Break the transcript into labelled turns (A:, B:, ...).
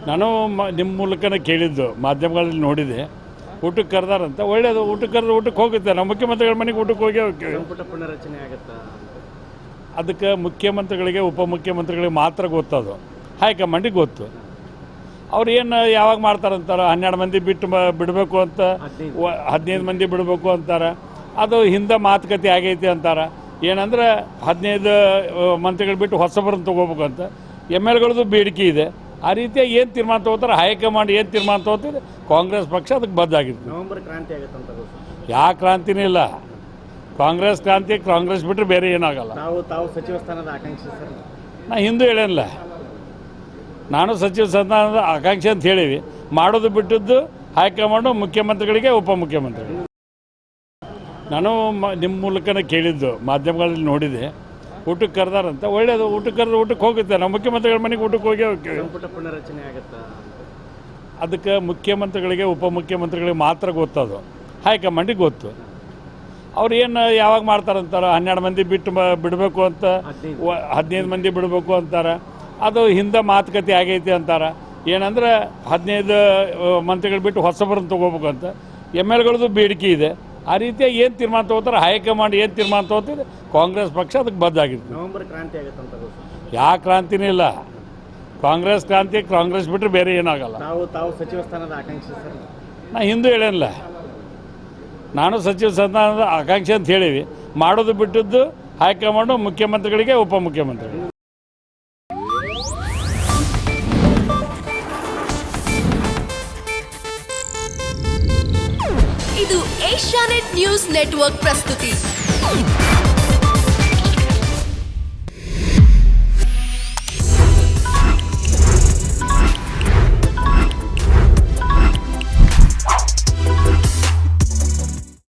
A: ನಾನು ನಿಮ್ಮ ಮೂಲಕನೇ ಕೇಳಿದ್ದು, ಮಾಧ್ಯಮಗಳಲ್ಲಿ ನೋಡಿದೆ. ಊಟಕ್ಕೆ ಕರೆದಾರಂತ, ಒಳ್ಳೆಯದು. ಊಟಕ್ಕೆ ಕರೆದು ಊಟಕ್ಕೆ ಹೋಗುತ್ತೆ. ನಾವು ಮುಖ್ಯಮಂತ್ರಿಗಳ ಮನೆಗೆ ಊಟಕ್ಕೆ ಹೋಗೇ ಹೋಗ್ತೀವಿ.
B: ಸಂಪುಟ ಪುನರಚನೆ ಆಗುತ್ತಾ?
A: ಅದಕ್ಕೆ ಮುಖ್ಯಮಂತ್ರಿಗಳಿಗೆ ಉಪಮುಖ್ಯಮಂತ್ರಿಗಳಿಗೆ ಮಾತ್ರ ಗೊತ್ತದು, ಹೈಕಮಾಂಡಿಗೆ ಗೊತ್ತು. ಅವ್ರು ಏನು ಯಾವಾಗ ಮಾಡ್ತಾರಂತಾರೆ, 12 ಮಂದಿ ಬಿಡಬೇಕು ಅಂತ, 15 ಮಂದಿ ಬಿಡಬೇಕು ಅಂತಾರೆ. ಅದು ಹಿಂದೆ ಮಾತುಕತೆ ಆಗೈತಿ ಅಂತಾರೆ. ಏನಂದ್ರೆ 15 ಮಂತ್ರಿಗಳು ಬಿಟ್ಟು ಹೊಸಬರನ್ನು ತೊಗೋಬೇಕು ಅಂತ MLಗಳದ್ದು ಬೇಡಿಕೆ ಇದೆ. ಆ ರೀತಿಯಾಗಿ ಏನು ತೀರ್ಮಾನ ತೊಗೋತಾರೆ, ಹೈಕಮಾಂಡ್ ಏನು ತೀರ್ಮಾನ ತೊಗೋತಿದೆ, ಕಾಂಗ್ರೆಸ್ ಪಕ್ಷ ಅದಕ್ಕೆ ಬದ್ಧಾಗಿರ್ತದೆ.
B: ನವೆಂಬರ್ ಕ್ರಾಂತಿ ಆಗುತ್ತಂತ
A: ಯಾವ ಕ್ರಾಂತಿನೇ ಇಲ್ಲ. ಕಾಂಗ್ರೆಸ್ ಕ್ರಾಂತಿ, ಕಾಂಗ್ರೆಸ್ ಬಿಟ್ಟರೆ ಬೇರೆ ಏನಾಗಲ್ಲ.
B: ತಾವು ಸಚಿವ ಸ್ಥಾನದ ಆಕಾಂಕ್ಷಿ ಸರ್?
A: ನಾ ಹಿಂದೂ ಹೇಳೇನಿಲ್ಲ, ನಾನು ಸಚಿವ ಸ್ಥಾನದ ಆಕಾಂಕ್ಷಿ ಅಂತ ಹೇಳೀವಿ. ಮಾಡೋದು ಬಿಟ್ಟಿದ್ದು ಹೈಕಮಾಂಡು ಮುಖ್ಯಮಂತ್ರಿಗಳಿಗೆ ಉಪಮುಖ್ಯಮಂತ್ರಿಗಳು. ನಾನು ನಿಮ್ಮ ಮೂಲಕನೇ ಕೇಳಿದ್ದು, ಮಾಧ್ಯಮಗಳಲ್ಲಿ ನೋಡಿದೆ. ಊಟಕ್ಕೆ ಕರೆದಾರಂತ, ಒಳ್ಳೆಯದು. ಊಟಕ್ಕೆ ಕರೆದು ಊಟಕ್ಕೆ ಹೋಗುತ್ತೆ. ನಾವು ಮುಖ್ಯಮಂತ್ರಿಗಳ ಮನೆಗೆ ಊಟಕ್ಕೆ ಹೋಗೇ ಹೋಗ್ತೀವಿ.
B: ಸಂಪುಟ ಪುನರಚನೆ ಆಗುತ್ತಾ?
A: ಅದಕ್ಕೆ ಮುಖ್ಯಮಂತ್ರಿಗಳಿಗೆ ಉಪಮುಖ್ಯಮಂತ್ರಿಗಳಿಗೆ ಮಾತ್ರ ಗೊತ್ತದು, ಹೈಕಮಾಂಡಿಗೆ ಗೊತ್ತು. ಅವ್ರು ಏನು ಯಾವಾಗ ಮಾಡ್ತಾರಂತಾರೆ, 12 ಮಂದಿ ಬಿಡಬೇಕು ಅಂತ, 15 ಮಂದಿ ಬಿಡಬೇಕು ಅಂತಾರೆ. ಅದು ಹಿಂದೆ ಮಾತುಕತೆ ಆಗೈತಿ ಅಂತಾರೆ. ಏನಂದ್ರೆ 15 ಮಂತ್ರಿಗಳು ಬಿಟ್ಟು ಹೊಸಬರನ್ನು ತೊಗೋಬೇಕು ಅಂತ MLಗಳದ್ದು ಬೇಡಿಕೆ ಇದೆ. ಆ ರೀತಿಯಾಗಿ ಏನು ತೀರ್ಮಾನ ತೊಗೋತಾರೆ, ಹೈಕಮಾಂಡ್ ಏನು ತೀರ್ಮಾನ ತೊಗೋತಿದೆ, ಕಾಂಗ್ರೆಸ್ ಪಕ್ಷ ಅದಕ್ಕೆ ಬದ್ಧಾಗಿರ್ತದೆ.
B: ನವೆಂಬರ್ ಕ್ರಾಂತಿ ಆಗುತ್ತಂತ
A: ಯಾವ ಕ್ರಾಂತಿನೇ ಇಲ್ಲ. ಕಾಂಗ್ರೆಸ್ ಕ್ರಾಂತಿ, ಕಾಂಗ್ರೆಸ್ ಬಿಟ್ಟರೆ ಬೇರೆ ಏನಾಗಲ್ಲ.
B: ತಾವು ಸಚಿವ ಸ್ಥಾನದ ಆಕಾಂಕ್ಷಿ ಸರ್?
A: ನಾ ಹಿಂದೂ ಹೇಳೇನಿಲ್ಲ, ನಾನು ಸಚಿವ ಸ್ಥಾನದ ಆಕಾಂಕ್ಷಿ ಅಂತ ಹೇಳೀವಿ. ಮಾಡೋದು ಬಿಟ್ಟಿದ್ದು ಹೈಕಮಾಂಡು ಮುಖ್ಯಮಂತ್ರಿಗಳಿಗೆ ಉಪಮುಖ್ಯಮಂತ್ರಿಗಳು.
C: ಇದು ಏಷ್ಯಾನೆಟ್ ನ್ಯೂಸ್ ನೆಟ್ವರ್ಕ್ ಪ್ರಸ್ತುತಿ.